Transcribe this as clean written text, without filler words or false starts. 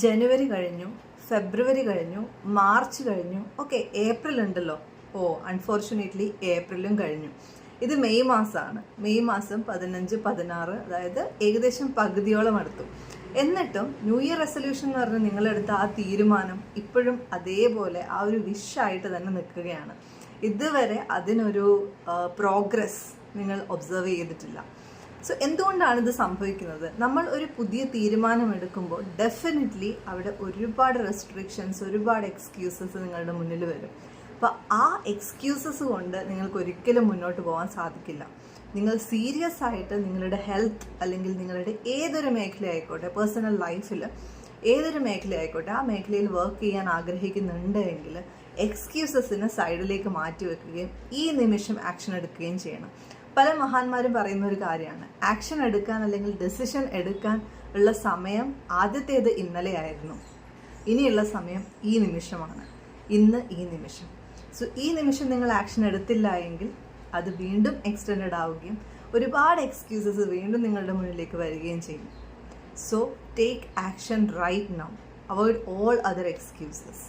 ജനുവരി കഴിഞ്ഞു, ഫെബ്രുവരി കഴിഞ്ഞു, മാർച്ച് കഴിഞ്ഞു, ഓക്കെ ഏപ്രിൽ ഉണ്ടല്ലോ. അൺഫോർച്ചുനേറ്റ്ലി ഏപ്രിലും കഴിഞ്ഞു. ഇത് മെയ് മാസമാണ്. മെയ് മാസം 15, 16, അതായത് ഏകദേശം പകുതിയോളം അടുത്തു. എന്നിട്ടും ന്യൂ ഇയർ റെസൊല്യൂഷൻ എന്ന് പറഞ്ഞാൽ നിങ്ങളെടുത്ത ആ തീരുമാനം ഇപ്പോഴും അതേപോലെ ആ ഒരു വിഷായിട്ട് തന്നെ നിൽക്കുകയാണ്. ഇതുവരെ അതിനൊരു പ്രോഗ്രസ് നിങ്ങൾ ഒബ്സർവ് ചെയ്തിട്ടില്ല. സോ എന്തുകൊണ്ടാണ് ഇത് സംഭവിക്കുന്നത്? നമ്മൾ ഒരു പുതിയ തീരുമാനം എടുക്കുമ്പോൾ ഡെഫിനറ്റ്ലി അവിടെ ഒരുപാട് റെസ്ട്രിക്ഷൻസ്, ഒരുപാട് എക്സ്ക്യൂസസ് നിങ്ങളുടെ മുന്നിൽ വരും. അപ്പോൾ ആ എക്സ്ക്യൂസസ് കൊണ്ട് നിങ്ങൾക്ക് ഒരിക്കലും മുന്നോട്ട് പോകാൻ സാധിക്കില്ല. നിങ്ങൾ സീരിയസ് ആയിട്ട് നിങ്ങളുടെ ഹെൽത്ത് അല്ലെങ്കിൽ നിങ്ങളുടെ ഏതൊരു മേഖല ആയിക്കോട്ടെ, പേഴ്സണൽ ലൈഫിൽ ഏതൊരു മേഖല ആയിക്കോട്ടെ, ആ മേഖലയിൽ വർക്ക് ചെയ്യാൻ ആഗ്രഹിക്കുന്നുണ്ട് എങ്കിൽ എക്സ്ക്യൂസസിനെ സൈഡിലേക്ക് മാറ്റി വെക്കുകയും ഈ നിമിഷം ആക്ഷൻ എടുക്കുകയും ചെയ്യണം. പല മഹാന്മാരും പറയുന്ന ഒരു കാര്യമാണ്, ആക്ഷൻ എടുക്കാൻ അല്ലെങ്കിൽ ഡെസിഷൻ എടുക്കാൻ ഉള്ള സമയം ആദ്യത്തേത് ഇന്നലെയായിരുന്നു, ഇനിയുള്ള സമയം ഈ നിമിഷമാണ്, ഇന്ന് ഈ നിമിഷം. സോ ഈ നിമിഷം നിങ്ങൾ ആക്ഷൻ എടുത്തില്ല എങ്കിൽ അത് വീണ്ടും എക്സ്റ്റെൻഡ് ആവുകയും ഒരുപാട് എക്സ്ക്യൂസസ് വീണ്ടും നിങ്ങളുടെ മുന്നിലേക്ക് വരികയും ചെയ്യും. So take action right now, avoid all other excuses.